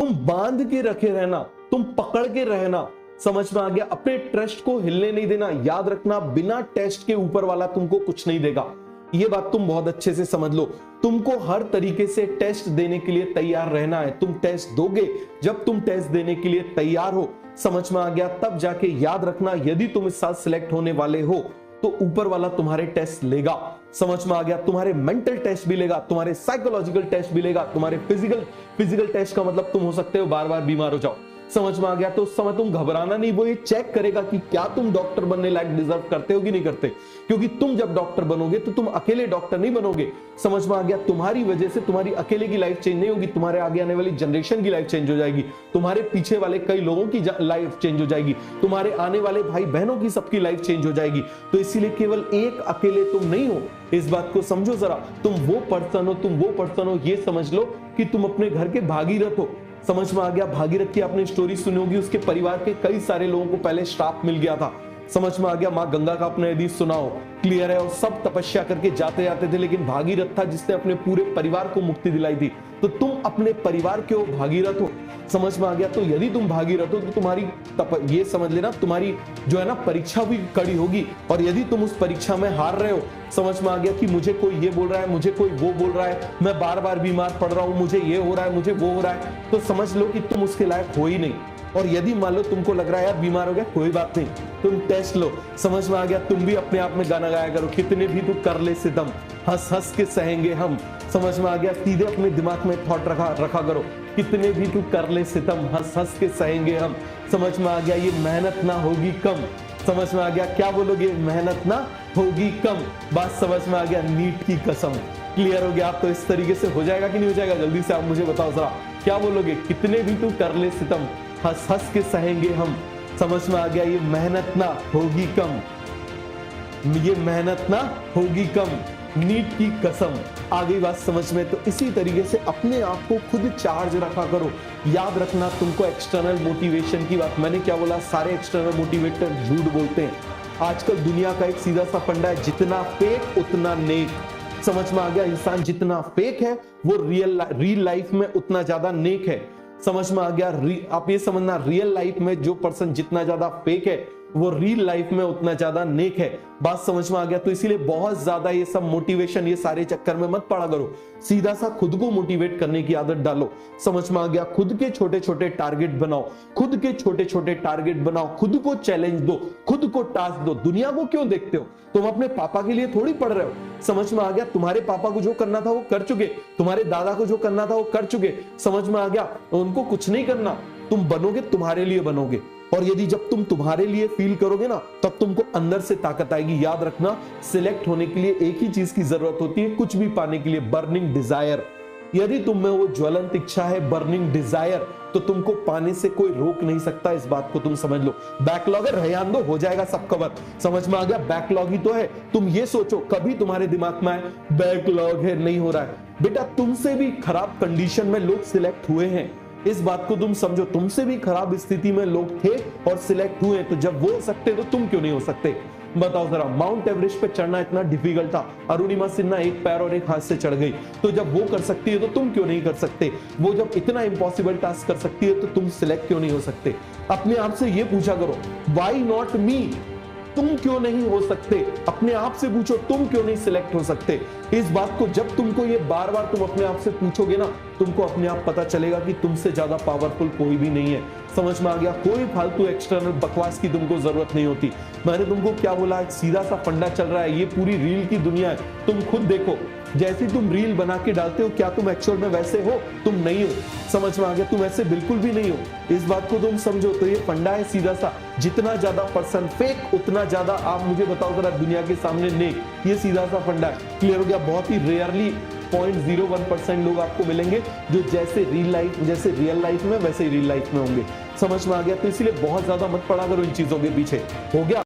तुम बांध के रखे रहना, तुम पकड़ के रहना। समझ में आ गया? अपने ट्रस्ट को हिलने नहीं देना। याद रखना, बिना टेस्ट के ऊपर वाला तुमको कुछ नहीं देगा। ये बात तुम बहुत अच्छे से समझ लो। तुमको हर तरीके से टेस्ट देने के लिए तैयार रहना है। तुम टेस्ट दोगे, जब तुम टेस्ट देने के लिए तैयार हो, समझ में आ गया, तब जाके याद रखना, यदि तुम इस साल सिलेक्ट होने वाले हो तो ऊपर वाला तुम्हारे टेस्ट लेगा। समझ में आ गया? तुम्हारे मेंटल टेस्ट भी लेगा, तुम्हारे साइकोलॉजिकल टेस्ट भी लेगा, तुम्हारे फिजिकल टेस्ट का मतलब तुम हो सकते हो बार बार बीमार हो जाओ। समझ में आ गया? तो उस समय तुम घबराना नहीं, वो ये चेक करेगा कि क्या तुम डॉक्टर बनने लायक डिजर्व करते हो कि नहीं करते। क्योंकि तुम जब डॉक्टर बनोगे तो तुम अकेले डॉक्टर नहीं बनोगे। समझ में आ गया? तुम्हारी वजह से तुम्हारी अकेले की लाइफ चेंज नहीं होगी, तुम्हारे आगे आने वाली जनरेशन की लाइफ चेंज हो जाएगी, तुम्हारे पीछे वाले कई लोगों की लाइफ चेंज हो जाएगी, तुम्हारे आने वाले भाई बहनों की सबकी लाइफ चेंज हो जाएगी। तो इसीलिए केवल एक अकेले तुम नहीं हो, इस बात को समझो जरा। तुम वो पर्सन हो, ये समझ लो कि तुम अपने घर के भागीरथ हो। समझ में आ गया? भागीरथ की आपने स्टोरी सुनी होगी, उसके परिवार के कई सारे लोगों को पहले श्राप मिल गया था। समझ में आ गया? मां गंगा का आपने यदि सुना हो, क्लियर है, और सब तपस्या करके जाते थे, लेकिन भागीरथ था जिसने अपने पूरे परिवार को मुक्ति दिलाई थी। तो तुम अपने परिवार के हो भागीरथ हो। समझ में आ गया? तो यदि तुम भागीरथ हो तो तुम्हारी ये समझ लेना, तुम्हारी जो है ना परीक्षा भी कड़ी होगी। और यदि तुम उस परीक्षा में हार रहे हो, समझ में आ गया कि मुझे कोई ये बोल रहा है, मुझे कोई वो बोल रहा है, मैं बार बार बीमार पड़ रहा हूं, मुझे ये हो रहा है, मुझे वो हो रहा है, तो समझ लो कि तुम उसके लायक हो ही नहीं। और यदि मान लो तुमको लग रहा है यार बीमार हो गया, कोई बात नहीं, तुम टेस्ट लो। समझ में आ गया? तुम भी अपने आप में गाना गाया करो, कितने भी तू कर ले सितम, हंस हंस के सहेंगे हम। समझ में आ गया? सीधे अपने दिमाग में थॉट रखा करो, कितने भी तू कर ले सितम, हंस हंस के सहेंगे हम। समझ में आ गया? ये मेहनत ना होगी कम। समझ में आ गया? क्या बोलोगे? मेहनत ना होगी कम। बात समझ में आ गया? नीट की कसम। क्लियर हो गया? आप तो इस तरीके से हो जाएगा कि नहीं हो जाएगा? जल्दी से आप मुझे बताओ जरा, क्या बोलोगे? कितने भी तू कर ले सितम, हंस हंस के सहेंगे हम। समझ में आ गया? ये मेहनत ना होगी कम, ये मेहनत ना होगी कम, नीट की कसम। आ गई बात समझ में? तो इसी तरीके से अपने आप को खुद चार्ज रखा करो। याद रखना, तुमको एक्सटर्नल मोटिवेशन की बात, मैंने क्या बोला, सारे एक्सटर्नल मोटिवेटर झूठ बोलते हैं। आजकल दुनिया का एक सीधा सा फंडा है, जितना फेक उतना नेक। समझ में आ गया? इंसान जितना फेक है वो रियल लाइफ में उतना ज्यादा नेक है। समझ में आ गया? आप ये समझना, रियल लाइफ में जो पर्सन जितना ज्यादा फेक है वो रियल लाइफ में उतना ज्यादा नेक है। बात समझ में आ गया? तो इसीलिए बहुत ज्यादा ये सब मोटिवेशन, ये सारे चक्कर में मत पड़ा करो। सीधा सा खुद को मोटिवेट करने की आदत डालो। समझ में आ गया? खुद के छोटे छोटे टारगेट बनाओ, खुद के छोटे छोटे टारगेट बनाओ, खुद को चैलेंज दो, खुद को टास्क दो। दुनिया को क्यों देखते हो? तुम अपने पापा के लिए थोड़ी पढ़ रहे हो। समझ में आ गया? तुम्हारे पापा को जो करना था वो कर चुके, तुम्हारे दादा को जो करना था वो कर चुके। समझ में आ गया? उनको कुछ नहीं करना, तुम बनोगे, तुम्हारे लिए बनोगे। और यदि जब तुम तुम्हारे लिए फील करोगे ना, तब तुमको अंदर से ताकत आएगी। याद रखना, सिलेक्ट होने के लिए एक ही चीज की जरूरत होती है, कुछ भी पाने के लिए, बर्निंग डिजायर। यदि तुम में वो ज्वलंत इच्छा है, बर्निंग डिजायर, तो तुमको पाने से कोई रोक नहीं सकता। इस बात को तुम समझ लो। बैकलॉग है, रहने दो, हो जाएगा सब कवर। समझ में आ गया? बैकलॉग ही तो है। तुम ये सोचो, कभी तुम्हारे दिमाग में आए बैकलॉग है, नहीं हो रहा है, बेटा तुमसे भी खराब कंडीशन में लोग सिलेक्ट हुए हैं। इस बात को तुम समझो, तुमसे भी खराब स्थिति में लोग थे और सिलेक्ट हुए। तो जब वो हो सकते तो तुम क्यों नहीं हो सकते? बताओ जरा। माउंट एवरेस्ट पे चढ़ना इतना डिफिकल्ट था, अरुणिमा सिन्हा एक पैर और एक हाथ से चढ़ गई, तो जब वो कर सकती है तो तुम क्यों नहीं कर सकते? वो जब इतना इंपॉसिबल टास्क कर सकती है तो तुम सिलेक्ट क्यों नहीं हो सकते? अपने आप से ये पूछा करो, व्हाई नॉट मी? तुम क्यों नहीं हो सकते? अपने आप से पूछो, तुम क्यों नहीं सिलेक्ट हो सकते? इस बात को जब तुमको ये बार बार तुम अपने आप से पूछोगे ना, तुमको अपने आप पता चलेगा कि तुमसे ज्यादा पावरफुल कोई भी नहीं है। समझ में आ गया? कोई फालतू एक्सटर्नल बकवास की तुमको जरूरत नहीं होती। मैंने तुमको क्या बोला, एक सीधा सा फंडा चल रहा है, ये पूरी रील की दुनिया है। तुम खुद देखो, जैसी तुम रील बना के डालते हो, क्या तुम एक्चुअल में वैसे हो? तुम नहीं हो। समझ में आ गया? तुम ऐसे बिल्कुल भी नहीं हो। इस बात को तुम समझो। तो ये फंडा है सीधा सा, जितना ज्यादा पर्सन फेक उतना ज्यादा आप मुझे बताओ जरा दुनिया के सामने नेक। ये सीधा सा फंडा है। क्लियर हो गया? बहुत ही रेयरली 0.01% लोग आपको मिलेंगे जो जैसे रियल लाइफ में वैसे ही रियल लाइफ में होंगे। समझ में आ गया? तो इसलिए बहुत ज्यादा मत पड़ा करो इन चीजों के पीछे। हो गया?